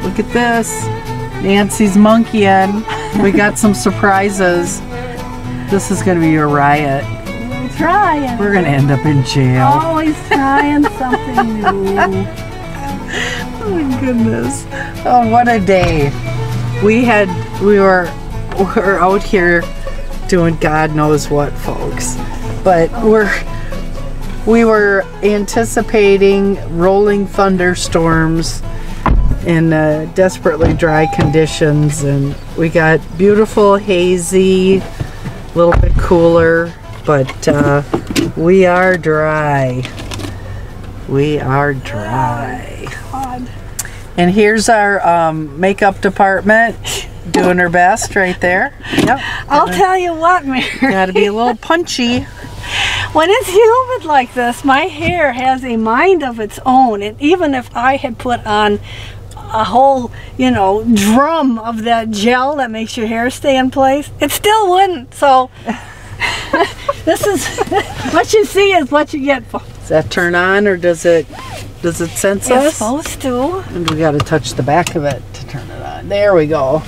Look at this. Nancy's monkeying. We got some surprises. This is going to be a riot. Trying. We're going to end up in jail. Always trying something new. Oh my goodness. Oh, what a day. We're out here doing God knows what, folks. But we were anticipating rolling thunderstorms in desperately dry conditions, and we got beautiful, hazy, a little bit cooler, but we are dry. We are dry. God. And here's our makeup department doing her best right there. Yep. I'll tell you what, Mary. Gotta be a little punchy. When it's humid like this, my hair has a mind of its own, and even if I had put on a whole, drum of that gel that makes your hair stay in place, it still wouldn't. So this is what you see is what you get. Does that turn on, or does it sense us? It's supposed to. And we got to touch the back of it to turn it on. There we go.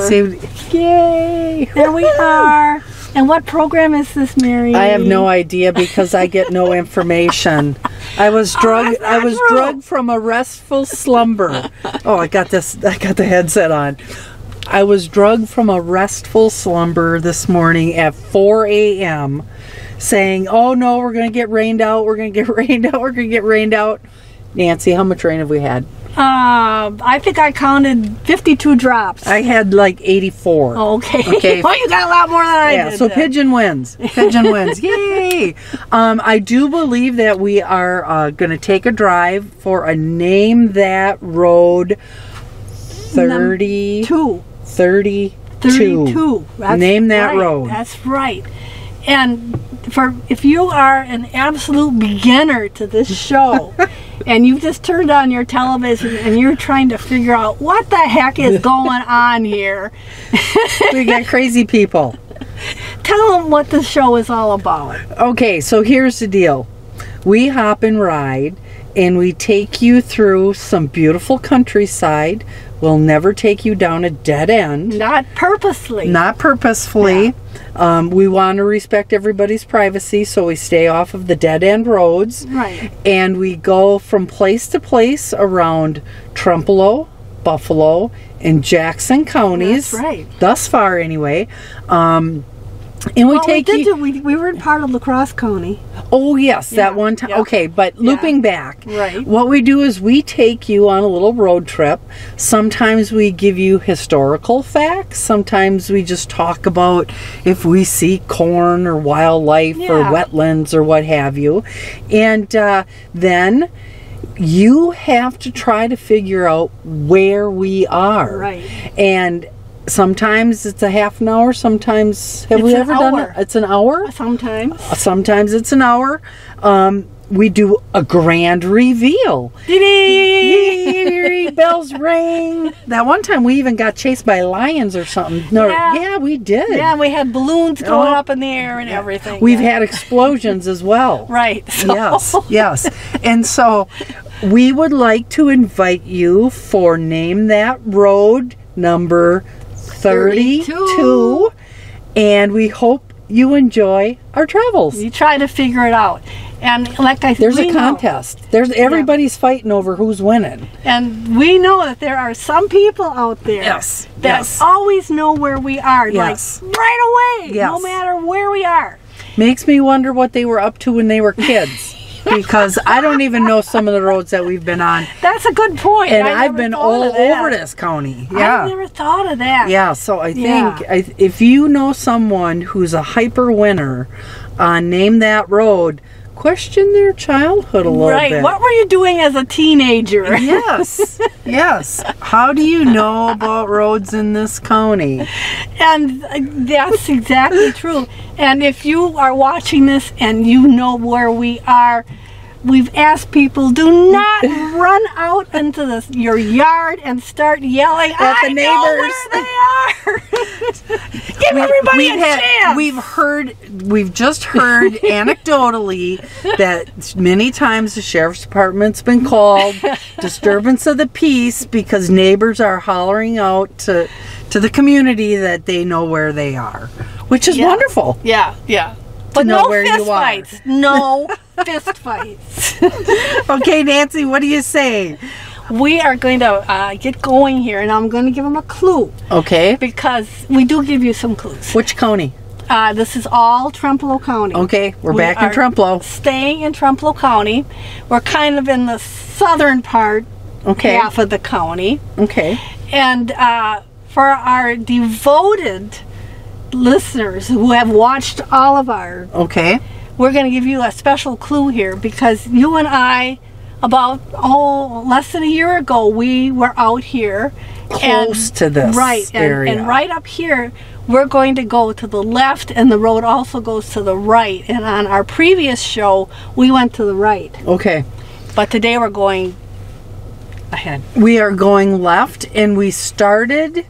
See, yay! There we are. And what program is this, Mary? I have no idea because I get no information. I was drugged. I was drugged from a restful slumber. Oh, I got the headset on. I was drugged from a restful slumber this morning at 4 a.m. saying, "Oh no, we're going to get rained out. We're going to get rained out. We're going to get rained out." Nancy, how much rain have we had? I think I counted 52 drops. I had like 84. Oh, okay. Well, you got a lot more than I did. Yeah, so Pigeon wins. Pigeon wins. Yay! I do believe that we are going to take a drive for a Name That Road 32. 32. Name That Road. That's right. And if you are an absolute beginner to this show and you just turned on your television and you're trying to figure out what the heck is going on here, we got crazy people. Tell them what the show is all about. Okay, so here's the deal. We hop and ride, and we take you through some beautiful countryside. We'll never take you down a dead end. Not purposely. Not purposefully. Yeah. We want to respect everybody's privacy, so we stay off of the dead end roads. Right. And we go from place to place around Trempealeau, Buffalo, and Jackson counties. That's right. Thus far, anyway. And we take we were in part of La Crosse County. Oh yes, Yeah, that one time. yeah. Okay, but looping back, Right. what we do is we take you on a little road trip. Sometimes we give you historical facts. Sometimes we just talk about if we see corn or wildlife or Yeah. wetlands or what have you. And then you have to try to figure out where we are. Right. And sometimes it's a half an hour. Sometimes, have we ever done it? It's an hour? Sometimes. Sometimes it's an hour. we do a grand reveal. Yay, bells ring. That one time we even got chased by lions or something. No, yeah, we did. Yeah, we had balloons going up in the air and everything. We've had explosions as well. Right. So. Yes. And so we would like to invite you for Name That Road number 32. And we hope you enjoy our travels. You try to figure it out. And like I said, there's a contest. There's everybody's fighting over who's winning. And we know that there are some people out there that always know where we are. Like right away. No matter where we are. Makes me wonder what they were up to when they were kids. Because I don't even know some of the roads that we've been on. That's a good point. And I've been all over this county. Yeah. I never thought of that. Yeah, so I think if you know someone who's a hyper winner on Name That Road, question their childhood a little bit. Right. What were you doing as a teenager? Yes. Yes. How do you know about roads in this county? And that's exactly true. And if you are watching this and you know where we are, we've asked people, do not run out into your yard and start yelling at the neighbors. Know where they are. Give everybody a chance. We've just heard anecdotally that many times the sheriff's department's been called disturbance of the peace because neighbors are hollering out to the community that they know where they are, which is wonderful. Yeah, yeah. But no fist fights. No fist fights. Okay, Nancy, what do you say? We are going to get going here, and I'm going to give them a clue. Okay. Because we do give you some clues. Which county? This is all Trempealeau County. Okay, we're back in Trempealeau. Staying in Trempealeau County. We're kind of in the southern part, half of the county. Okay. And for our devoted listeners who have watched all of our, we're going to give you a special clue here because you and I, about less than a year ago, we were out here close to this area. And right up here, we're going to go to the left, and the road also goes to the right. And on our previous show, we went to the right. Okay. But today we're going ahead. We are going left, and we started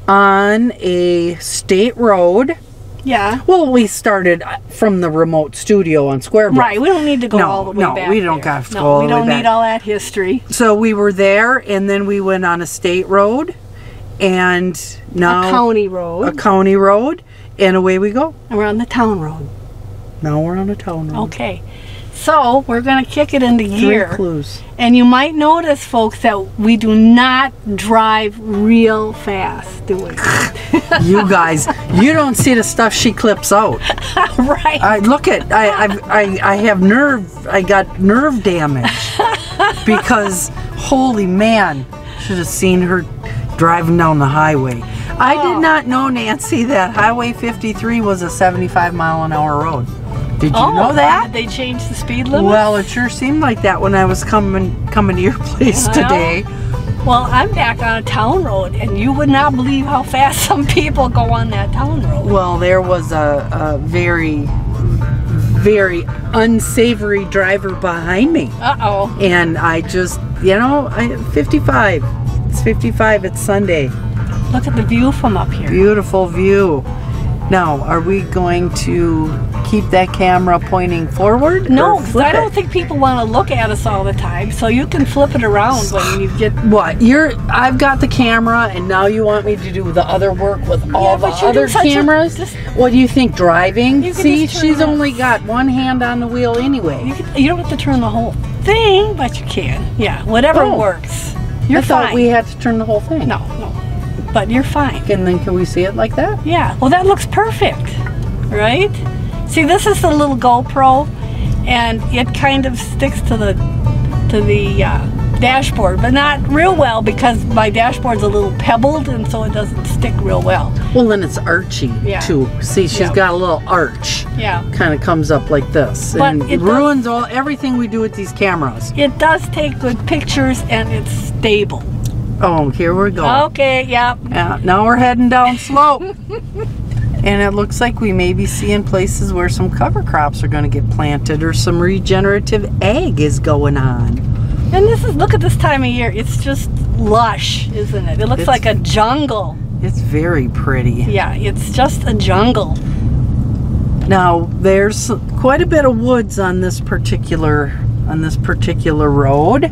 on a state road. Yeah. Well, we started from the remote studio on Square Bluff. Right. We don't need to go all the way back. No, we don't have to go all the way back. We don't need all that history. So we were there, and then we went on a state road, and now a county road. A county road, and away we go. And we're on the town road. Now we're on a town road. Okay. So we're going to kick it into gear. 3 clues. And you might notice, folks, that we do not drive real fast, do we? You guys, you don't see the stuff she clips out. Right. I have nerve. I got nerve damage because holy man, should have seen her driving down the highway. I did not know, Nancy, that Highway 53 was a 75-mile-an-hour road. Did you know that? Did they change the speed limit? Well, it sure seemed like that when I was coming to your place today. Well, I'm back on a town road, and you would not believe how fast some people go on that town road. Well, there was a very, very unsavory driver behind me. Uh-oh. And I just, 55. It's 55. It's Sunday. Look at the view from up here. Beautiful view. Now, are we going to keep that camera pointing forward? No, because I don't think people want to look at us all the time. So you can flip it around when you get. What? I've got the camera, and now you want me to do the other work with all the other cameras? What do you think? Driving? See, she's only got one hand on the wheel anyway. You don't have to turn the whole thing, but you can. Yeah, whatever works. You're fine. I thought we had to turn the whole thing. No. But you're fine. And then can we see it like that? Yeah. Well, that looks perfect, right? See, this is the little GoPro, and it kind of sticks to the dashboard, but not real well because my dashboard's a little pebbled, and so it doesn't stick real well. Well, then it's archy too. See, she's got a little arch. Yeah. Kind of comes up like this, but and it ruins everything we do with these cameras. It does take good pictures, and it's stable. Oh, here we go. Okay, yeah. Now we're heading down slope. And it looks like we may be seeing places where some cover crops are going to get planted or some regenerative ag is going on. And look at this time of year. It's just lush, isn't it? It looks like a jungle. It's very pretty. Yeah, it's just a jungle. Now, there's quite a bit of woods on this particular road,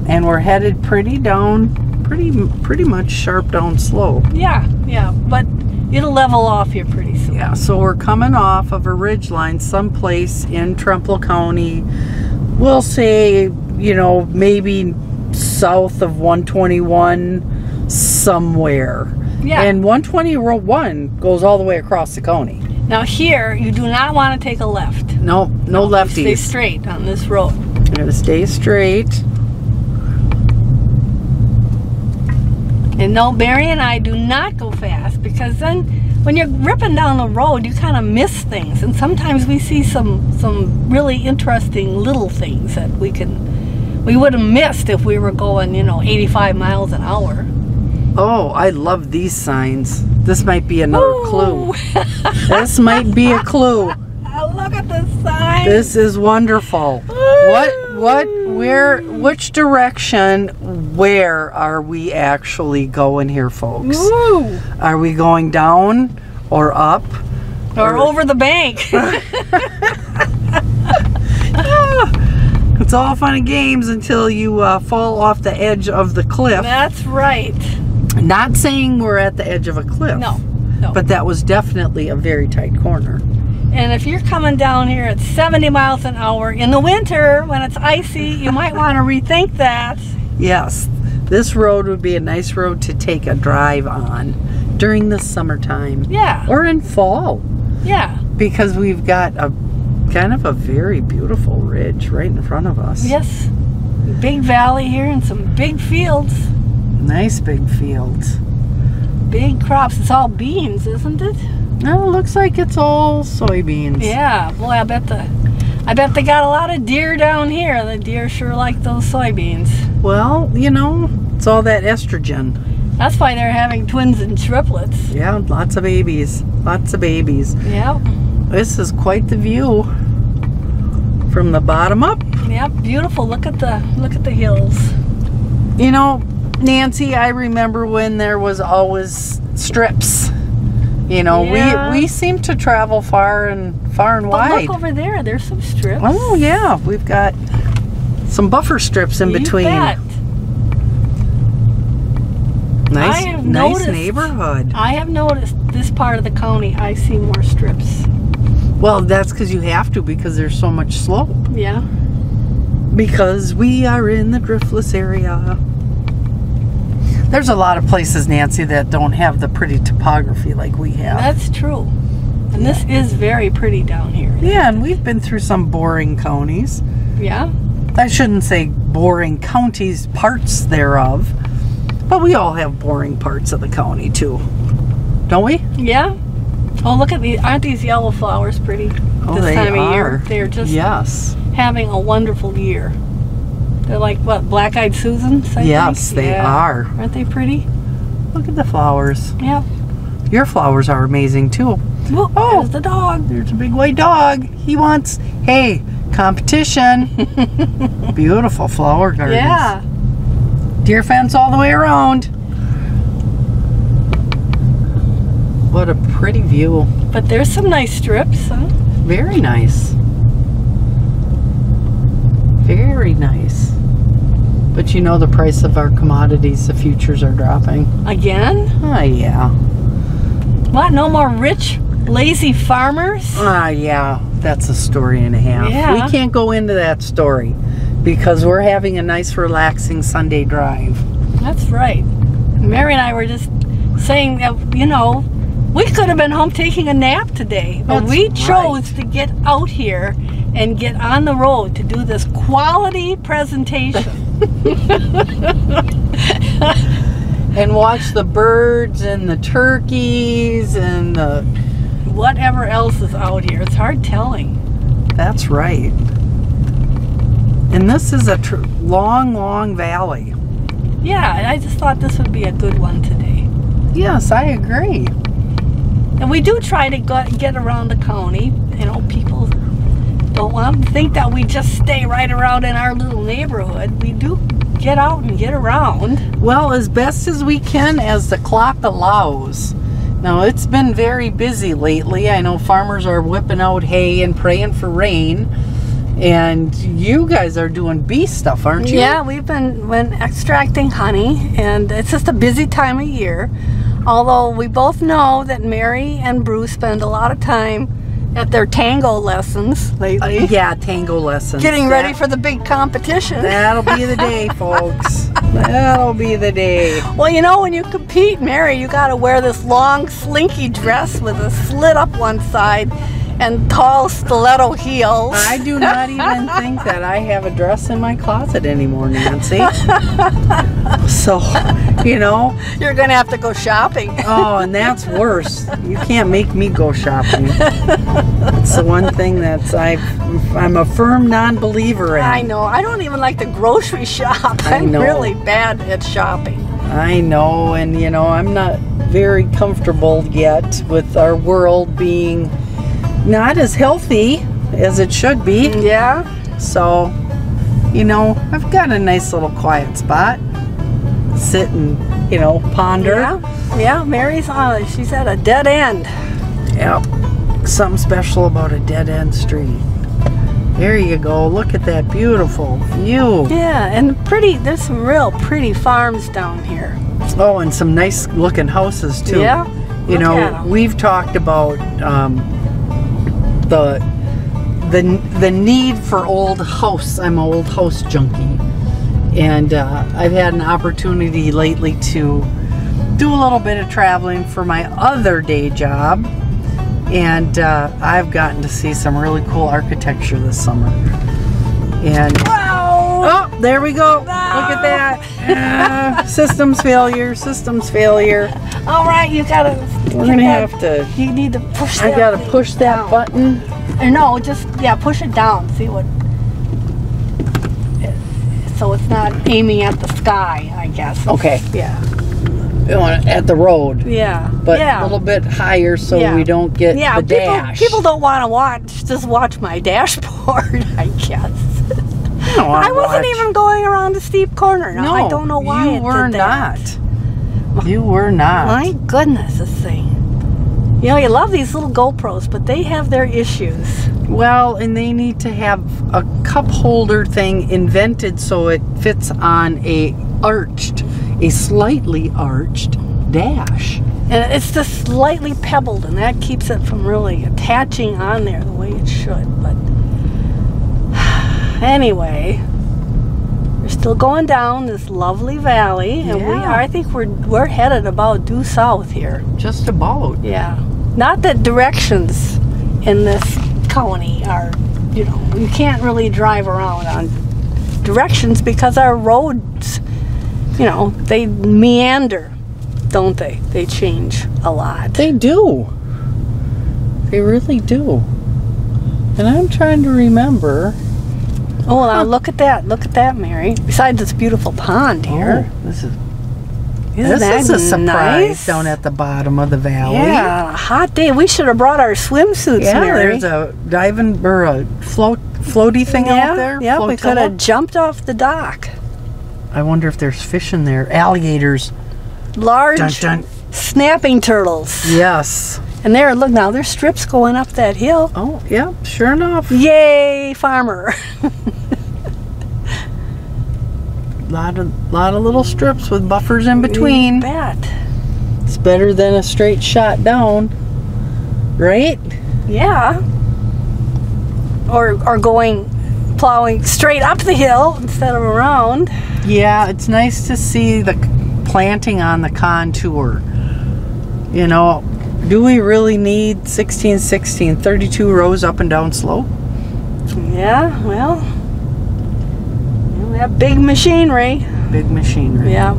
and we're headed pretty much sharp down slope. Yeah, but it'll level off here pretty soon. Yeah, so we're coming off of a ridge line someplace in Trempealeau County. We'll say, maybe south of 121 somewhere. Yeah. And 121 goes all the way across the county. Now here, you do not want to take a left. No lefties. Stay straight on this road. You're going to stay straight. And no, Mary and I do not go fast, because then when you're ripping down the road, you kind of miss things. And sometimes we see some really interesting little things that we would have missed if we were going, 85 miles an hour. Oh, I love these signs. This might be another clue. This might be a clue. Look at the sign. This is wonderful. Which direction, where are we actually going here, folks? Ooh. Are we going down or up? Or over the bank? It's all fun and games until you fall off the edge of the cliff. That's right. Not saying we're at the edge of a cliff. No. But that was definitely a very tight corner. And if you're coming down here at 70 miles an hour in the winter when it's icy, you might want to rethink that. Yes, this road would be a nice road to take a drive on during the summertime. Yeah. Or in fall. Yeah. Because we've got a kind of a very beautiful ridge right in front of us. Yes. Big valley here and some big fields. Nice big fields. Big crops. It's all beans, isn't it? Oh, it looks like it's all soybeans. Yeah. Boy, I bet they got a lot of deer down here. The deer sure like those soybeans. Well, it's all that estrogen. That's why they're having twins and triplets. Yeah, lots of babies. Lots of babies. Yep. This is quite the view from the bottom up. Yep, beautiful. Look at the hills. Nancy, I remember when there was always strips. Yeah. We seem to travel far and But wide. look over there. There's some strips. Oh yeah, we've got some buffer strips in between. You bet. Nice neighborhood. I have noticed this part of the county, I see more strips. Well, that's because you have to, because there's so much slope. Yeah. Because we are in the driftless area. There's a lot of places, Nancy, that don't have the pretty topography like we have. That's true. And this is very pretty down here. Yeah, and we've been through some boring counties. Yeah. I shouldn't say boring counties, parts thereof. But we all have boring parts of the county, too. Don't we? Yeah. Oh, look at these. Aren't these yellow flowers pretty this time of year? They're just having a wonderful year. They're like, what, Black-Eyed Susans, I Yes, think? they are. Aren't they pretty? Look at the flowers. Yeah. Your flowers are amazing, too. Whoa, there's the dog. There's a big white dog. He wants, hey, competition. Beautiful flower gardens. Yeah. Deer fence all the way around. What a pretty view. But there's some nice strips, huh? Very nice. Very nice. But the price of our commodities, the futures are dropping. Again? Oh, yeah. What? No more rich, lazy farmers? Yeah. That's a story and a half. Yeah. We can't go into that story because we're having a nice, relaxing Sunday drive. That's right. Mary and I were just saying that, we could have been home taking a nap today, but we chose to get out here and get on the road to do this quality presentation. And watch the birds and the turkeys and the... whatever else is out here. It's hard telling. That's right. And this is a long, long valley. Yeah, I just thought this would be a good one today. Yes, I agree. And we do try to get around the county. You know, people don't want to think that we just stay right around in our little neighborhood. We do get out and get around. Well, as best as we can, as the clock allows. Now, it's been very busy lately. I know farmers are whipping out hay and praying for rain. And you guys are doing bee stuff, aren't you? Yeah, we've been extracting honey, and it's just a busy time of year. Although we both know that Mary and Bruce spend a lot of time at their tango lessons lately. Yeah, tango lessons. Getting ready for the big competition. That'll be the day, folks. That'll be the day. Well, you know, when you compete, Mary, you got to wear this long, slinky dress with a slit up one side and tall stiletto heels. I do not even think that I have a dress in my closet anymore, Nancy. So, you know. You're going to have to go shopping. Oh, and that's worse. You can't make me go shopping. It's the one thing that's I'm a firm non-believer in. I know. I don't even like to grocery shop. I'm really bad at shopping. I know, and you know, I'm not very comfortable yet with our world being not as healthy as it should be. Yeah. So, you know, I've got a nice little quiet spot. Sit and, you know, ponder. Yeah, Mary's on it. She's at a dead end. Yep. Something special about a dead end street. There you go. Look at that beautiful view. Yeah, and there's some real pretty farms down here. Oh, and some nice looking houses too. Yeah. You know, we've talked about the need for old house. I'm an old house junkie, and I've had an opportunity lately to do a little bit of traveling for my other day job, and I've gotten to see some really cool architecture this summer. And wow! Oh, there we go. Wow. Look at that. Systems failure. Systems failure. All right, you gotta. We're gonna have to. You need to push. I gotta push that button. Or no, just push it down. See what. So it's not aiming at the sky, I guess. Okay. Yeah. At the road. Yeah. But a little bit higher so we don't get the dash. People don't want to just watch my dashboard, I guess. I wasn't even going around a steep corner. No, I don't know why you were not. You were not. My goodness, this thing. You know, you love these little GoPros, but they have their issues. Well, and they need to have a cup holder thing invented so it fits on a slightly arched dash. And it's just slightly pebbled, and that keeps it from really attaching on there the way it should. But anyway, we're still going down this lovely valley, and I think we're headed about due south here. Just about. Yeah. Not that directions in this county are, you know, you can't really drive around on directions because our roads, you know, they meander, don't they? They change a lot. They do. They really do. And I'm trying to remember. Oh, now look at that. Look at that, Mary. Besides this beautiful pond here. Oh, this is a surprise down at the bottom of the valley. Yeah, a hot day. We should have brought our swimsuits, Mary. There's a diving or a floaty thing out there. Yeah, we could have jumped off the dock. I wonder if there's fish in there. Alligators. Large snapping turtles. Yes. And there, look now, there's strips going up that hill. Oh, yeah, sure enough. Yay, farmer. Lot of little strips with buffers in between. You bet. It's better than a straight shot down, right? Yeah. Or plowing straight up the hill instead of around. Yeah, it's nice to see the planting on the contour. You know, do we really need 32 rows up and down slope? Yeah, well, that big machinery. Big machinery. Yeah.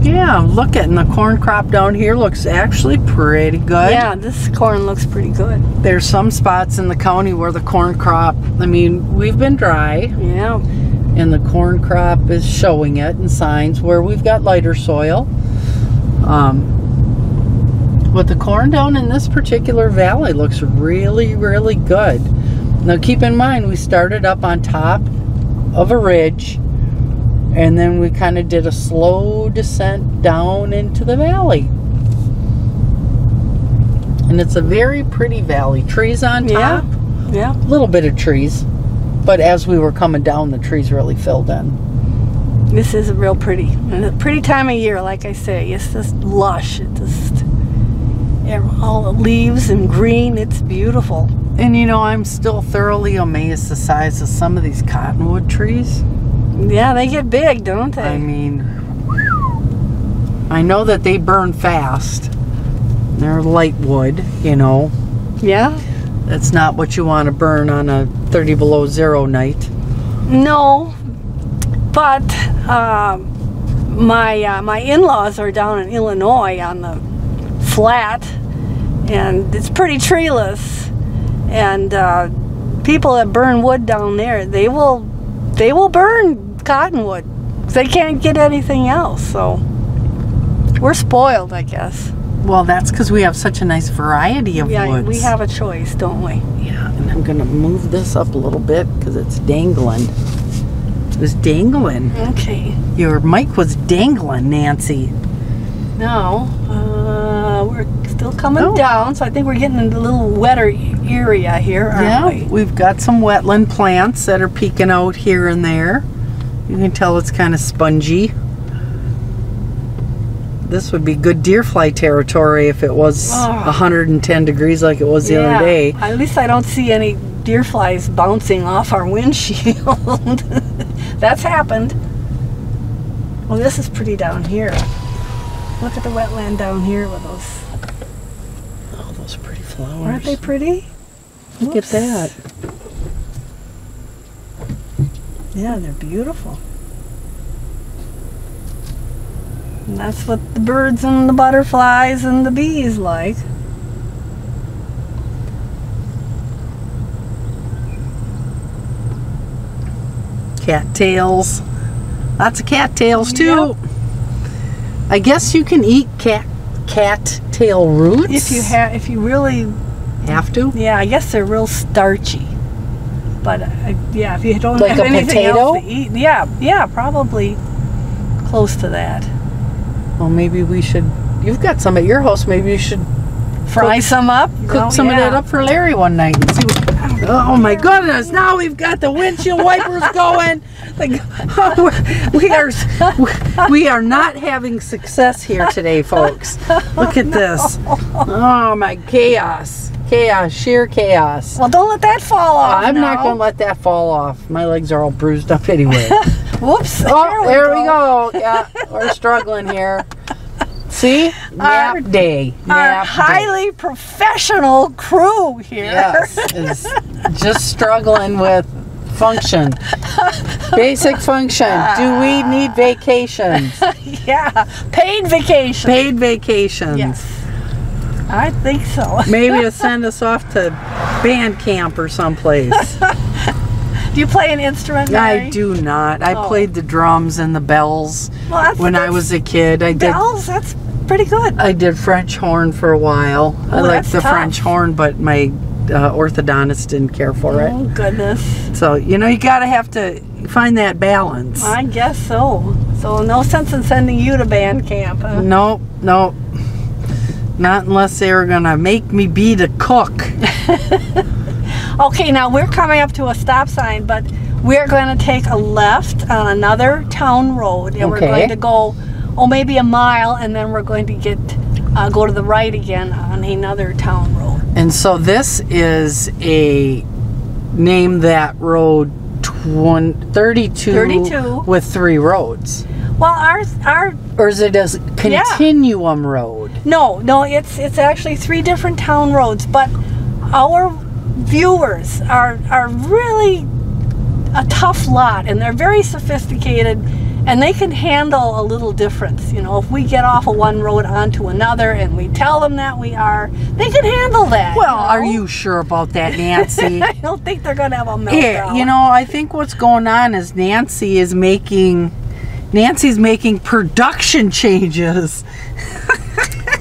Yeah, look at the corn crop down here looks actually pretty good. Yeah, this corn looks pretty good. There's some spots in the county where the corn crop, I mean, we've been dry. Yeah. And the corn crop is showing it in signs where we've got lighter soil. But the corn down in this particular valley looks really, really good. Now keep in mind, we started up on top of a ridge, and then we kind of did a slow descent down into the valley. And it's a very pretty valley. Trees on top. Yeah. A little bit of trees. But as we were coming down, the trees really filled in. This is real pretty. And a pretty time of year, like I say. It's just lush. It's just all the leaves and green. It's beautiful. And you know, I'm still thoroughly amazed the size of some of these cottonwood trees. Yeah, they get big, don't they? I mean, I know that they burn fast. They're light wood, you know. Yeah? That's not what you want to burn on a 30 below zero night. No, but my in-laws are down in Illinois on the flat, and it's pretty treeless. And people that burn wood down there, they will burn cottonwood. They can't get anything else, so we're spoiled, I guess. Well, that's because we have such a nice variety of woods. We have a choice, don't we? Yeah, and I'm going to move this up a little bit because it's dangling. It was dangling. Okay. Your mic was dangling, Nancy. Now, we're still coming down, so I think we're getting into a little wetter area here, aren't we? We've got some wetland plants that are peeking out here and there. You can tell it's kind of spongy. This would be good deer fly territory if it was 110 degrees like it was the other day. At least I don't see any deer flies bouncing off our windshield. That's happened. Well, this is pretty down here. Look at the wetland down here with those. Oh, those pretty flowers. Aren't they pretty? Look at that. Yeah, they're beautiful. And that's what the birds and the butterflies and the bees like. Cattails. Lots of cattails too. Yep. I guess you can eat cattail roots. If you really have to. Yeah, I guess they're real starchy. But yeah, if you don't like have a anything potato? else to eat, yeah, probably close to that. Well, maybe we should. You've got some at your house. Maybe you should fry some up. Cook some of that up for Larry one night and see what. Oh my goodness! Now we've got the windshield wipers going. Like, we are not having success here today, folks. Look at this. Oh my chaos! Chaos, sheer chaos. Well, don't let that fall off. I'm not going to let that fall off. My legs are all bruised up anyway. Whoops! Oh, there we go. Yeah, we're struggling here. See? Nap day. Our highly professional crew here. Yes, is just struggling with function. Basic function. Do we need vacations? Yeah, paid vacations. Paid vacations. Yes. I think so. Maybe to send us off to band camp or someplace. Do you play an instrument, Mary? I do not. I played the drums and the bells when I was a kid. Bells? That's pretty good. I did French horn for a while. I liked the French horn, but my orthodontist didn't care for it. Oh, goodness. So, you know, you gotta have to find that balance. I guess so. So no sense in sending you to band camp, huh? Nope. Not unless they were gonna make me be the cook. Okay, now we're coming up to a stop sign, but we're going to take a left on another town road, and we're going to go, maybe a mile, and then we're going to go to the right again on another town road. And so this is name that road 32 with 3 roads. Well, or is it a continuum road? No, it's actually 3 different town roads, but our viewers are really a tough lot, and they're very sophisticated, and they can handle a little difference. You know, if we get off of one road onto another and we tell them that they can handle that. Well, are you sure about that, Nancy? I don't think they're going to have a meltdown. Yeah, you know, I think what's going on is Nancy's making production changes.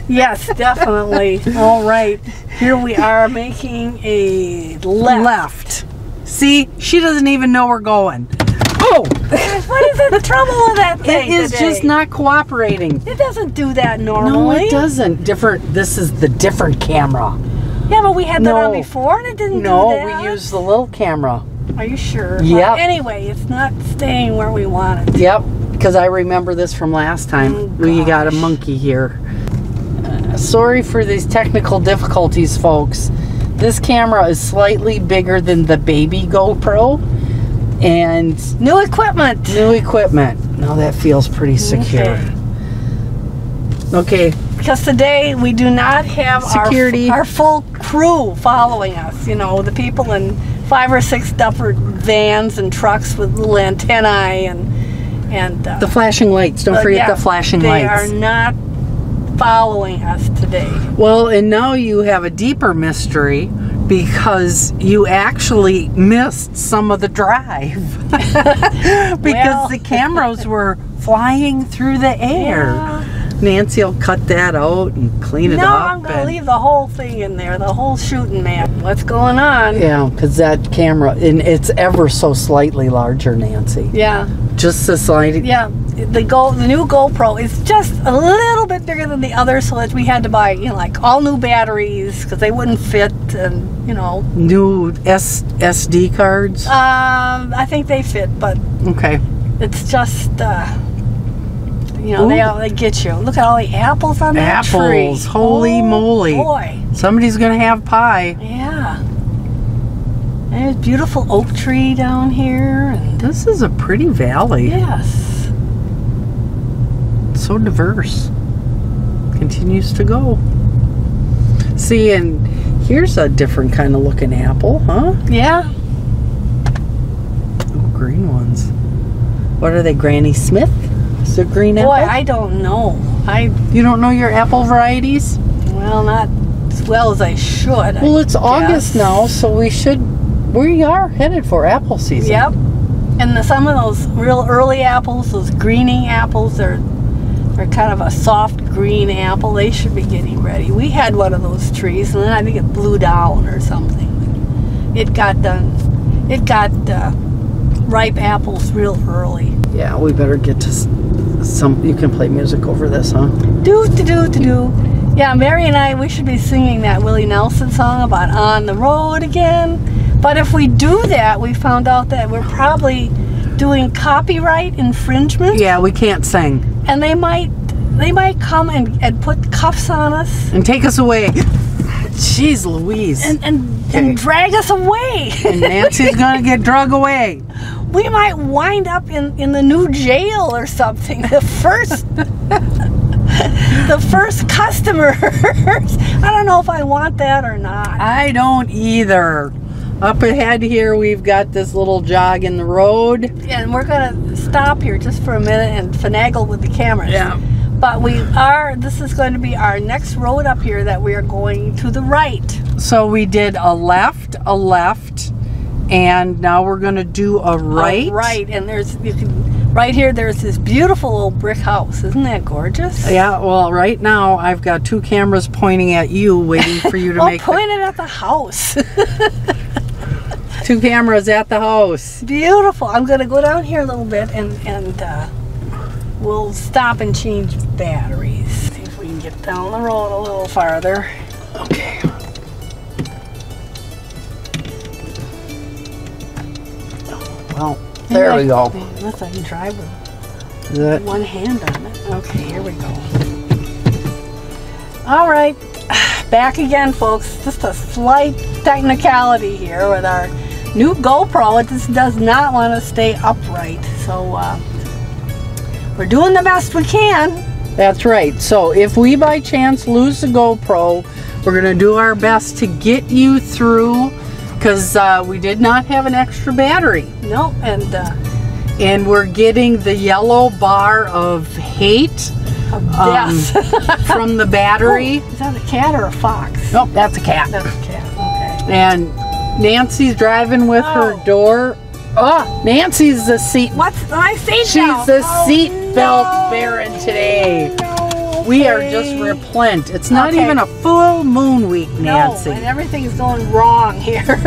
Yes, definitely. All right. Here we are making a left. See, she doesn't even know we're going. Oh! What is the trouble with that thing It is today? just not cooperating. It doesn't do that No, normally. it doesn't. This is the different camera. Yeah, but we had that on No. before and it didn't do No, that. we use the little camera. Are you sure? Yep. Well, anyway, it's not staying where we want it. Yep, because I remember this from last time. Oh, We got a gosh. monkey here. Sorry for these technical difficulties, folks. This camera is slightly bigger than the baby GoPro, and New equipment. new equipment. Now that feels pretty secure. Okay, Because today we do not have Security. our full crew following us. You know, the people in 5 or 6 Dufford vans and trucks with little antennae and the flashing lights. Don't forget yeah, the flashing they lights. are not following us today. Well, and now you have a deeper mystery because you actually missed some of the drive because Well. the cameras were flying through the air. Yeah. Nancy will cut that out and clean it No, up. I'm going to and- leave the whole thing in there, the whole shooting match. What's going on? Yeah, because that camera, and it's ever so slightly larger, Nancy. Yeah. Just a slight. Yeah, the new GoPro is just a little bit bigger than the other, so that we had to buy, you know, like all new batteries because they wouldn't fit, and you know. New SD cards. I think they fit, but Okay. it's just, you know, Ooh. they get you. Look at all the apples on that tree. Apples, holy Oh, moly. boy, Somebody's gonna have pie. yeah. There's a beautiful oak tree down here, and This is a pretty valley. yes. So diverse. Continues to go. See, and here's a different kind of looking apple, huh? Yeah. Oh, green ones. What are they, Granny Smith? Is it green apple? Boy, I don't know. You don't know your apple varieties? Well, not as well as I should. Well, it's August now, so we are headed for apple season. Yep. And some of those real early apples, those greening apples, they're kind of a soft green apple. They should be getting ready. We had one of those trees, and then I think it blew down or something. It got ripe apples real early. Yeah, we better get to some. You can play music over this, huh? Do. Yeah, Mary and I, we should be singing that Willie Nelson song about On the Road Again. But if we do that, we found out that we're probably doing copyright infringement. Yeah, we can't sing. And they might come and put cuffs on us And take us away. Jeez Louise. and drag us away. And Nancy's gonna get drug away. We might wind up in the new jail or something. The first customers. I don't know if I want that or not. I don't either. Up ahead here, we've got this little jog in the road. And we're gonna stop here just for a minute and finagle with the cameras. Yeah. But this is going to be our next road up here that we are going to the right. So we did a left, and now we're gonna do a right. Right, and right here there's this beautiful old brick house. Isn't that gorgeous? Yeah, well, right now I've got 2 cameras pointing at you, waiting for you to Oh, make point it at the house. 2 cameras at the house. Beautiful. I'm going to go down here a little bit and we'll stop and change batteries. See if we can get down the road a little farther. Okay. Well, there we go. Unless I can drive with Is that- one hand on it. Okay, here we go. All right, back again, folks. Just a slight technicality here with our new GoPro. It just does not want to stay upright. So we're doing the best we can. That's right. So if we by chance lose the GoPro, we're going to do our best to get you through, because we did not have an extra battery. No, And we're getting the yellow bar of hate yes. from the battery. Oh, is that a cat or a fox? Nope, that's a cat. That's a cat. Okay. And Nancy's driving with her door. Oh, Nancy's the seat. What's my seat She's belt? the Oh, seat belt no. baron today. No. okay. We are just replete. It's not Okay. even a full moon week, Nancy. No, and everything's going wrong here.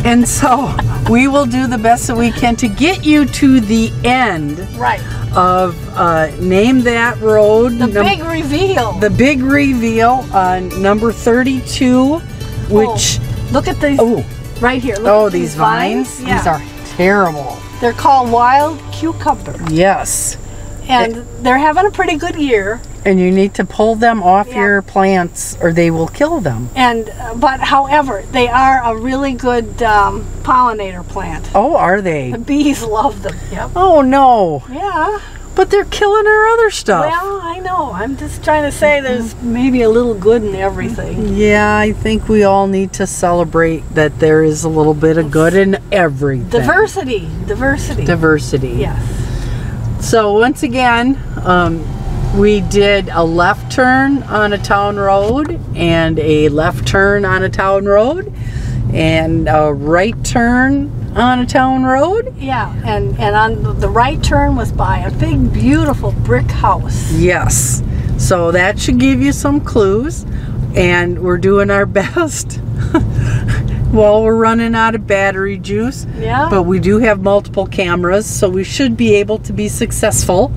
And so we will do the best that we can to get you to the end Right. of Name That Road. The big reveal. The big reveal on number 32, which... Look at these. Oh, Right here. Look oh, at these vines? Yeah. These are terrible. They're called wild cucumber. Yes. And they're having a pretty good year. And you need to pull them off Yeah. your plants or they will kill them. And but however, they are a really good pollinator plant. Oh, are they? The bees love them. Yep. Oh, no. Yeah. But they're killing our other stuff. Well, I know. I'm just trying to say there's maybe a little good in everything. Yeah, I think we all need to celebrate that there is a little bit of good in everything. Diversity. Diversity. Diversity. Yes. So once again, we did a left turn on a town road and a left turn on a town road and a right turn on a town road. Yeah, and on the right turn was by a big, beautiful brick house. Yes. So that should give you some clues. And we're doing our best. Well, we're running out of battery juice. Yeah. But we do have multiple cameras, so we should be able to be successful.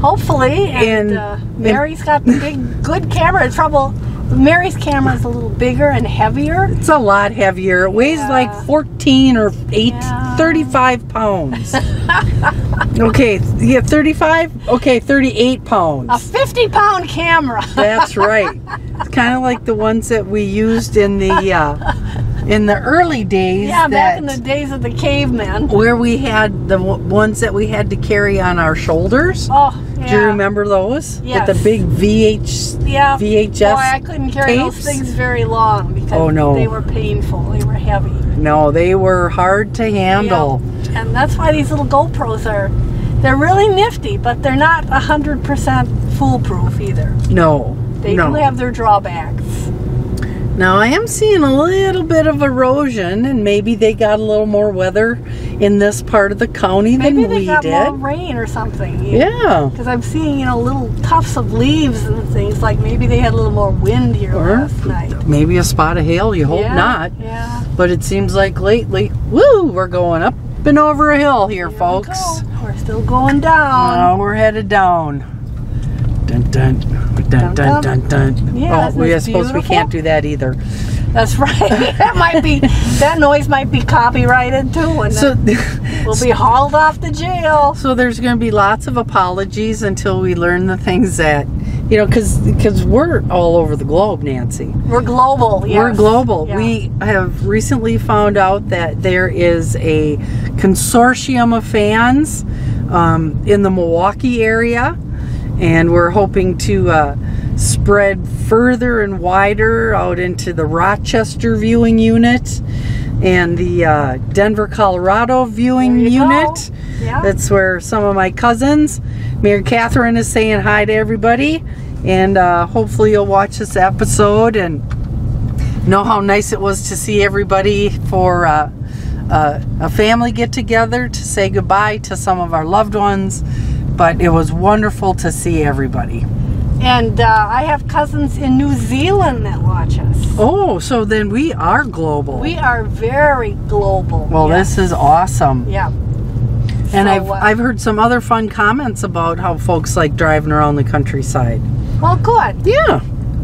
Hopefully. And, And- Mary's got the big, good camera. The trouble, Mary's camera is a little bigger and heavier. It's a lot heavier. It weighs Yeah. like 14 or 8, Yeah. 35 pounds. Okay, yeah, 35? Okay, 38 pounds. A 50-pound camera. That's right. It's kind of like the ones that we used in the early days. Yeah, back in that- the days of the cavemen. where we had the ones that we had to carry on our shoulders. Oh, yeah. Do you remember those? Yes. With the big Yeah. VHS Boy, I couldn't carry those tapes? things very long because Oh, no. they were painful. They were heavy. No, they were hard to handle. Yeah. And that's why these little GoPros they're really nifty, but they're not 100% foolproof either. No. They no. do have their drawbacks. Now I am seeing a little bit of erosion, and maybe they got a little more weather in this part of the county Maybe than they we got did. more rain or something. Yeah. Because I'm seeing, little tufts of leaves and things. Like maybe they had a little more wind here Or last night. maybe a spot of hail. You hope Yeah, not. Yeah. But it seems like lately, woo, we're going up and over a hill here, Here folks. we go. We're still going down. Now we're headed down. Dun dun dun dun dun dun. Yeah, Oh, I isn't suppose this we can't do that either. That's right. That noise might be copyrighted too, and So, then we'll be hauled off to jail. so there's going to be lots of apologies until we learn the things that, because we're all over the globe, Nancy. We're global. Yes. We're global. Yeah. We have recently found out that there is a consortium of fans in the Milwaukee area, and we're hoping to spread further and wider out into the Rochester viewing unit and the Denver, Colorado viewing There you unit. go. Yeah. That's where some of my cousins, Mary Catherine, is saying hi to everybody, and hopefully you'll watch this episode and know how nice it was to see everybody for a family get together to say goodbye to some of our loved ones. But it was wonderful to see everybody. And I have cousins in New Zealand that watch us. Oh, so then we are global. We are very global. Well, yes. this is awesome. Yeah. And So, I've heard some other fun comments about how folks like driving around the countryside. Well, good. Yeah.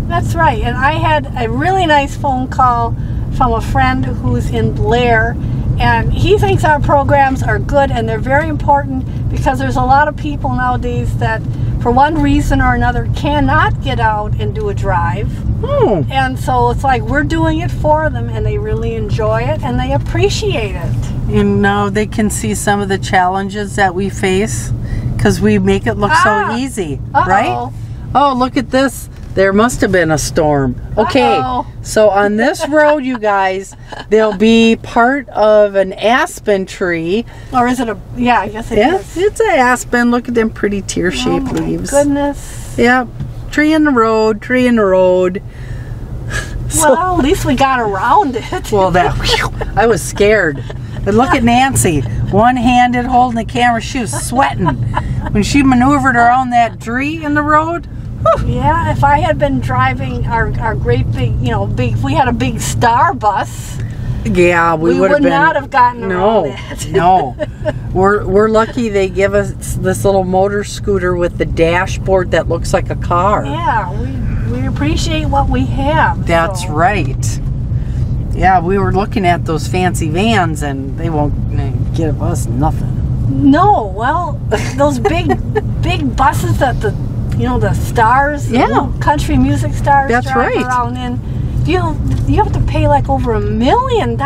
That's right. And I had a really nice phone call from a friend who's in Blair, and he thinks our programs are good and they're very important because there's a lot of people nowadays that, for one reason or another, cannot get out and do a drive. Oh. And so it's like we're doing it for them, and they really enjoy it and they appreciate it. And now they can see some of the challenges that we face because we make it look so easy, right? Oh, look at this. There must have been a storm. Okay, so on this road, you guys, there'll be part of an aspen tree. Or is it a, yeah, I guess it is. It's an aspen. Look at them pretty tear-shaped Oh my leaves. goodness. Yep, tree in the road, tree in the road. Well, at least we got around it. Well, I was scared. But look at Nancy, one-handed holding the camera. She was sweating. When she maneuvered around that tree in the road, Yeah, if I had been driving our great big, we had a big Star bus. Yeah, we would not have gotten around that. No. We're lucky they give us this little motor scooter with the dashboard that looks like a car. Yeah, we appreciate what we have. That's right. Yeah, we were looking at those fancy vans and they won't give us nothing. No, well, those big buses that the stars, the little country music stars drive around in. You have to pay like over $1 million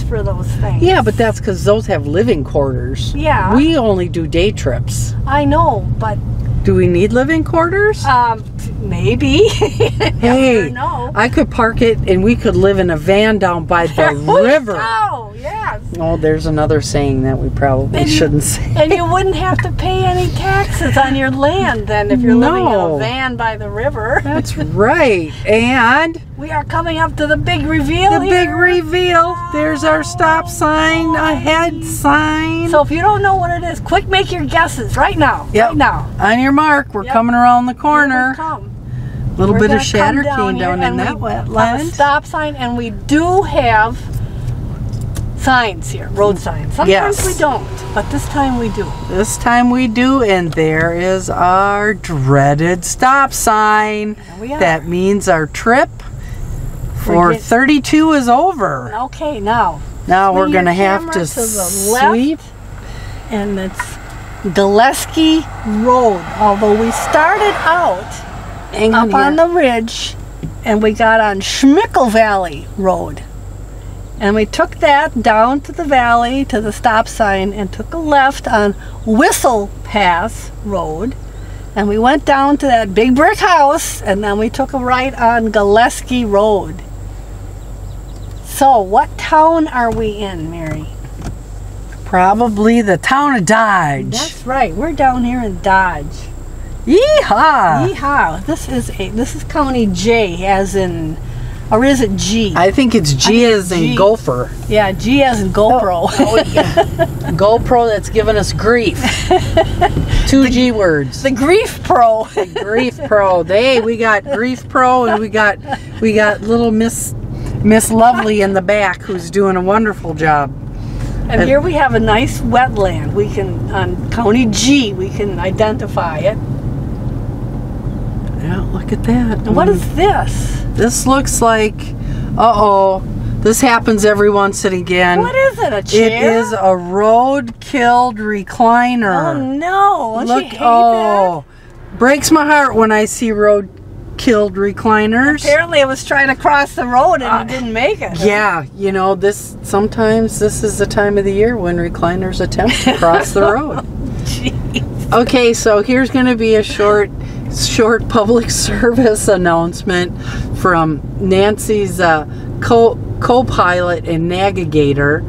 for those things. Yeah, but that's because those have living quarters. Yeah. We only do day trips. I know, but... Do we need living quarters? Maybe. Hey, I could park it and we could live in a van down by the river. Oh, yes. Oh, there's another saying that we probably shouldn't say. And you wouldn't have to pay any taxes on your land then if you're living in a van by the river. That's right. And... we are coming up to the big reveal The big reveal. There's our stop sign, ahead sign. So if you don't know what it is, quick make your guesses right now. Yep. Right now. On your mark, we're coming around the corner. A little bit of shatter cane down in that wetland. Stop sign, and we do have signs here, road signs. Sometimes we don't, but this time we do. This time we do, and there is our dreaded stop sign. That means our trip for 32 is over. Okay, now we're going to have to sweep. And it's Gillespie Road. Although we started out up on the ridge and we got on Schmickel Valley Road. And we took that down to the valley to the stop sign and took a left on Whistle Pass Road. And we went down to that big brick house and then we took a right on Gillespie Road. So, what town are we in, Mary? Probably the town of Dodge. That's right. We're down here in Dodge. Yeehaw! Yeehaw! This is County J, as in, or is it G? I think it's G as in gopher. Yeah, G as in GoPro. GoPro that's giving us grief. 2 G words. The Grief Pro. The Grief Pro. Hey, we got Grief Pro and we got little Miss Lovely in the back who's doing a wonderful job. And here we have a nice wetland. We can, on County G, we can identify it. Yeah, look at that. And what is this? This looks like, this happens every once and again. What is it, a chair? It is a road-killed recliner. Oh, no. Don't you hate that? Breaks my heart when I see road-killed recliners. Apparently it was trying to cross the road and it didn't make it. Yeah, sometimes this is the time of the year when recliners attempt to cross the road. Jeez. Okay, so here's going to be a short public service announcement from Nancy's co-pilot and navigator.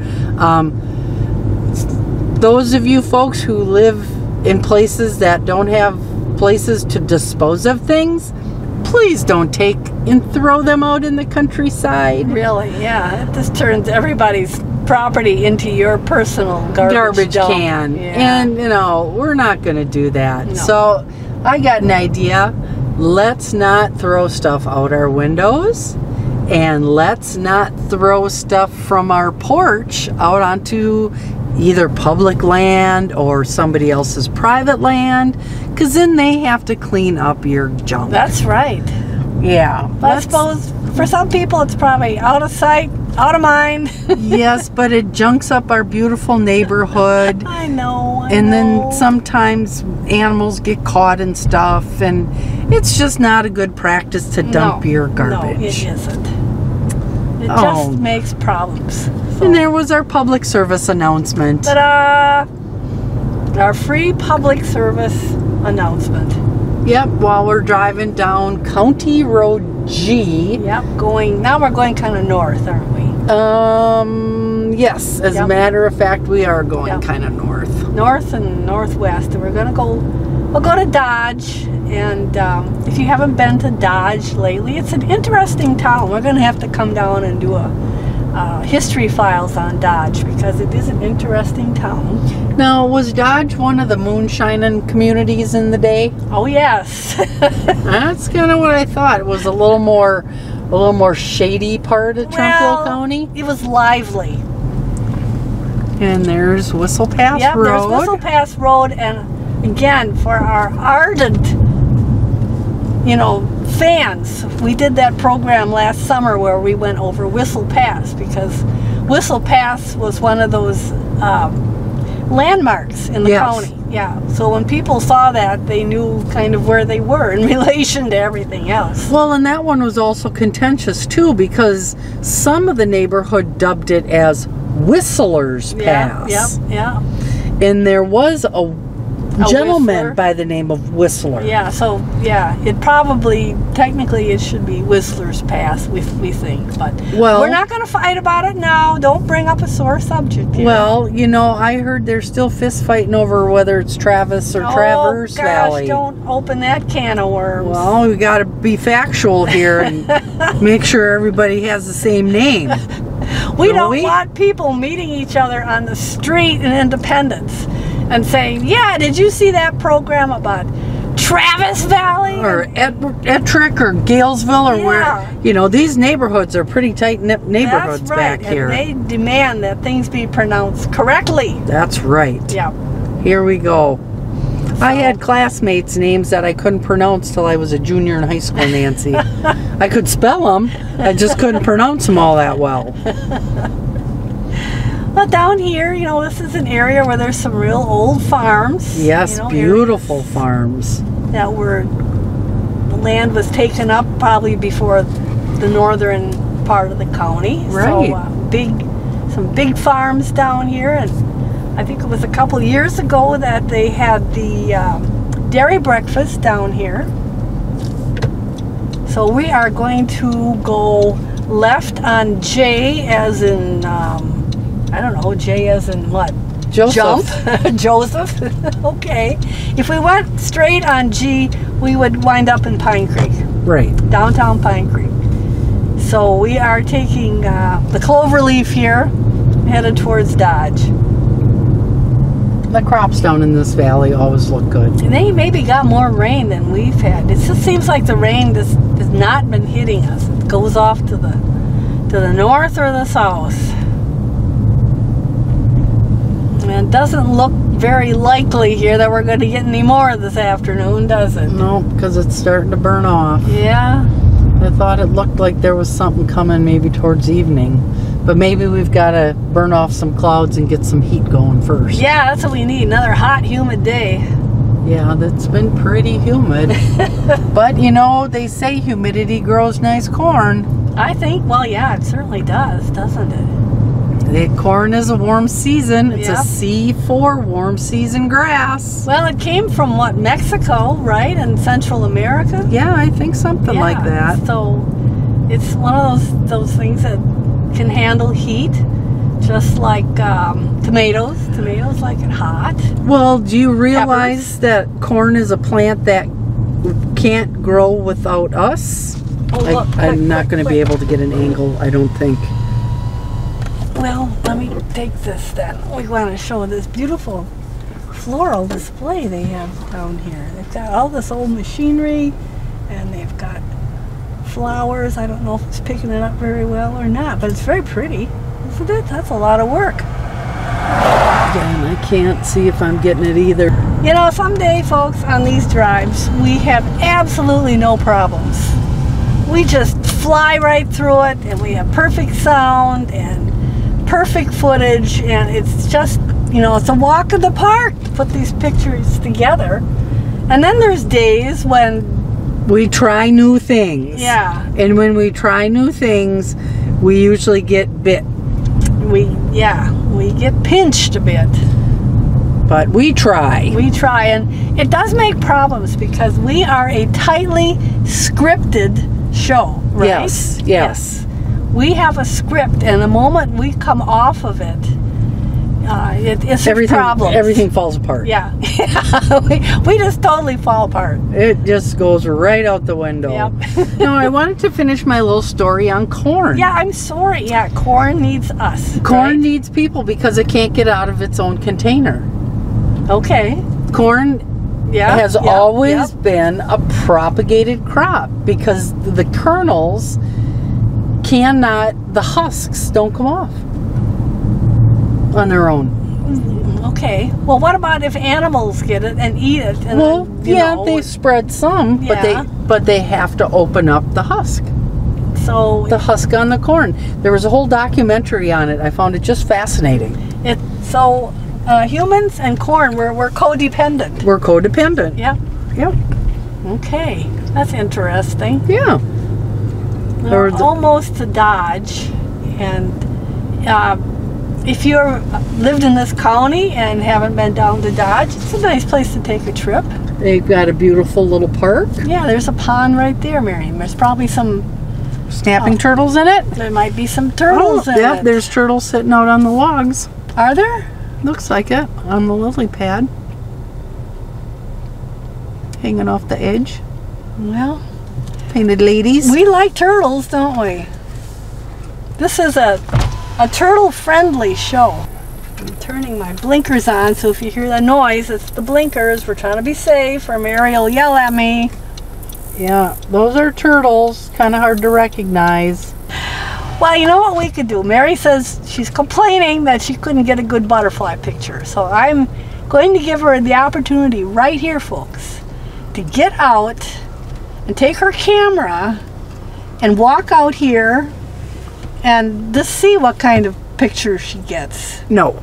Those of you folks who live in places that don't have places to dispose of things, please don't take and throw them out in the countryside. Really, yeah. This turns everybody's property into your personal garbage can. Yeah. And, we're not going to do that. No. So I got an idea. Let's not throw stuff out our windows, and let's not throw stuff from our porch out onto either public land or somebody else's private land, because then they have to clean up your junk. That's right. Yeah. But I suppose for some people it's probably out of sight, out of mind. Yes, but it junks up our beautiful neighborhood. I know. And then sometimes animals get caught and stuff, and it's just not a good practice to dump your garbage. No, it isn't. It just makes problems. So. And there was our public service announcement. Ta-da! Our free public service announcement. Yep, while we're driving down County Road G. Yep, now we're going kind of north, aren't we? Yes, as a matter of fact, we are going kind of north. North and northwest, and we'll go to Dodge, and if you haven't been to Dodge lately, it's an interesting town. We're going to have to come down and do a history files on Dodge, because it is an interesting town. Now, was Dodge one of the moonshining communities in the day? Oh yes. That's kind of what I thought. It was a little more shady part of Trempealeau County. It was lively. And there's Whistle Pass Yep, Road. there's Whistle Pass Road, and again, for our ardent, fans, we did that program last summer where we went over Whistle Pass, because Whistle Pass was one of those landmarks in the county. Yeah, so when people saw that, they knew kind of where they were in relation to everything else. Well, and that one was also contentious too, because some of the neighborhood dubbed it as Whistler's Pass. Yeah. And there was a gentleman Whistler by the name of Whistler. Yeah, so it probably, technically it should be Whistler's Pass, we think, but we're not going to fight about it now. Don't bring up a sore subject here. Well, I heard they're still fist fighting over whether it's Travis or Traverse Valley. Don't open that can of worms. Well, we got to be factual here and make sure everybody has the same name. We don't want people meeting each other on the street in Independence and saying, yeah, did you see that program about Travis Valley? Or Ettrick or Galesville or where, these neighborhoods are pretty tight-knit neighborhoods back here. And they demand that things be pronounced correctly. That's right. Yeah. Here we go. So, I had classmates' names that I couldn't pronounce till I was a junior in high school, Nancy. I could spell them, I just couldn't pronounce them all that well. But down here, this is an area where there's some real old farms. Yes, beautiful farms. The land was taken up probably before the northern part of the county. Right. So some big farms down here, and I think it was a couple years ago that they had the dairy breakfast down here. So we are going to go left on J as in, I don't know, J as in what? Joseph. Jump? Joseph? Okay. If we went straight on G, we would wind up in Pine Creek. Right. Downtown Pine Creek. So we are taking the Cloverleaf here, headed towards Dodge. The crops down in this valley always look good. And they maybe got more rain than we've had. It just seems like the rain has not been hitting us. It goes off to the north or the south. And it doesn't look very likely here that we're going to get any more this afternoon, does it? No, because it's starting to burn off. Yeah. I thought it looked like there was something coming maybe towards evening. But maybe we've got to burn off some clouds and get some heat going first. Yeah, that's what we need. Another hot, humid day. Yeah, that's been pretty humid. But, they say humidity grows nice corn. I think, well, yeah, it certainly does, doesn't it? The corn is a warm season. It's a C4 warm season grass. Well, it came from what, Mexico, right? And Central America? Yeah, I think something like that. So it's one of those things that can handle heat, just like tomatoes. Tomatoes like it hot. Well, do you realize that corn is a plant that can't grow without us? I'm not going to be able to get an angle, I don't think. Well, let me take this then. We want to show this beautiful floral display they have down here. They've got all this old machinery, and they've got flowers. I don't know if it's picking it up very well or not, but it's very pretty, isn't it? That's a lot of work. Again, I can't see if I'm getting it either. Someday, folks, on these drives, we have absolutely no problems. We just fly right through it, and we have perfect sound and perfect footage, and it's just, it's a walk in the park to put these pictures together. And then there's days when we try new things. Yeah. And when we try new things, we usually get bit. We get pinched a bit. But we try. We try, and it does make problems because we are a tightly scripted show, right? Yes. We have a script, and the moment we come off of it, it's a problem. Everything falls apart. Yeah. we just totally fall apart. It just goes right out the window. Yep. No, I wanted to finish my little story on corn. Yeah, I'm sorry. Yeah, corn needs us. Corn right? needs people because it can't get out of its own container. Okay. Corn has yeah, always been a propagated crop because the kernels the husks don't come off on their own. Okay. Well, what about if animals get it and eat it? And Well, then, they spread some, Yeah. but they have to open up the husk. So The husk on the corn. There was a whole documentary on it. I found it just fascinating. Humans and corn, we're codependent. We're codependent. Yeah. Yep. Okay. That's interesting. Yeah. We're almost to Dodge, and if you've lived in this county and haven't been down to Dodge, it's a nice place to take a trip. They've got a beautiful little park. Yeah, there's a pond right there, Miriam. There's probably some Snapping turtles in it. There might be some turtles in yeah, it. there's turtles sitting out on the logs. Are there? Looks like it on the lily pad. Hanging off the edge. Well, Painted ladies. we like turtles, don't we? This is a turtle-friendly show. I'm turning my blinkers on, so if you hear that noise, it's the blinkers. We're trying to be safe, or Mary will yell at me. Yeah, those are turtles. Kind of hard to recognize. Well, you know what we could do? Mary says she's complaining that she couldn't get a good butterfly picture. So I'm going to give her the opportunity right here, folks, to get out and take her camera and walk out here and just see what kind of picture she gets. No.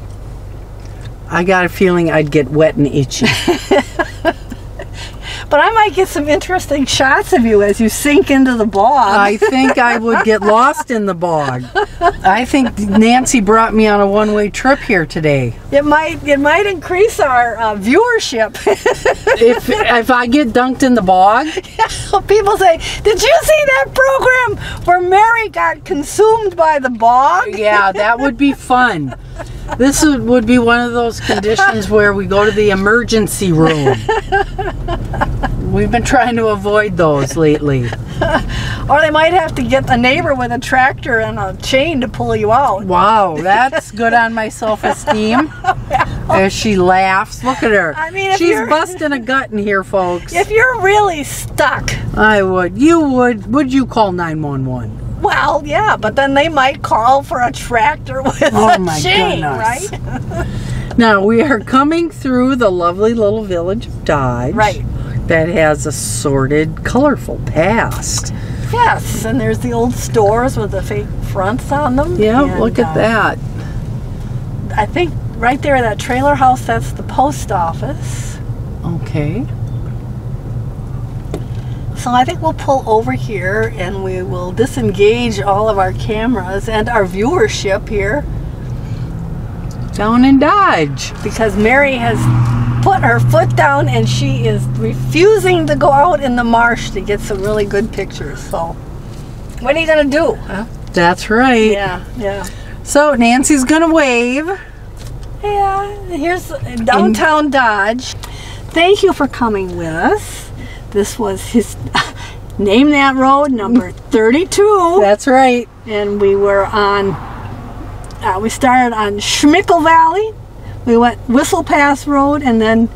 I got a feeling I'd get wet and itchy. But I might get some interesting shots of you as you sink into the bog. I think I would get lost in the bog. I think Nancy brought me on a one-way trip here today. It might increase our viewership. If I get dunked in the bog, People say, "Did you see that program where Mary got consumed by the bog?" yeah, that would be fun. This would be one of those conditions where we go to the emergency room. We've been trying to avoid those lately. Or they might have to get a neighbor with a tractor and a chain to pull you out. Wow, that's good on my self-esteem. As she laughs. Look at her. I mean, if she's you're- busting a gut in here, folks. If you're really stuck, I would. You would. Would you call 911? well, yeah, but then they might call for a tractor with Oh a my chain, goodness. right? Now, we are coming through the lovely little village of Dodge. Right. That has a sordid, colorful past. Yes, and there's the old stores with the fake fronts on them. Yeah, and, look at that. I think right there, that trailer house, that's the post office. Okay. So I think we'll pull over here and we will disengage all of our cameras and our viewership here Down in Dodge. because Mary has put her foot down and she is refusing to go out in the marsh to get some really good pictures. So what are you going to do? Huh? That's right. Yeah. So, Nancy's going to wave. Yeah, here's downtown Dodge. Thank you for coming with us. This was his Name That Road, number 32. That's right. And we were on, we started on Schmickel Valley. We went Whistle Pass Road and then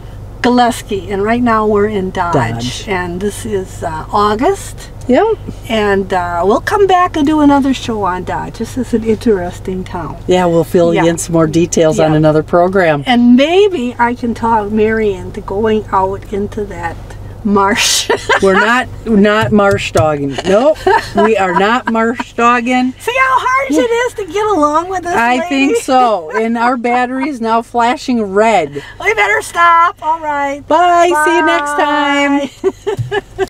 Gillespie. And right now we're in Dodge. And this is August. Yep. And we'll come back and do another show on Dodge. This is an interesting town. Yeah, we'll fill you in some more details on another program. And maybe I can talk Mary into going out into that marsh. We're not marsh dogging. Nope, we are not marsh dogging. See how hard it is to get along with this lady? I think so. And our battery is now flashing red. We better stop. All right. Bye. See you next time.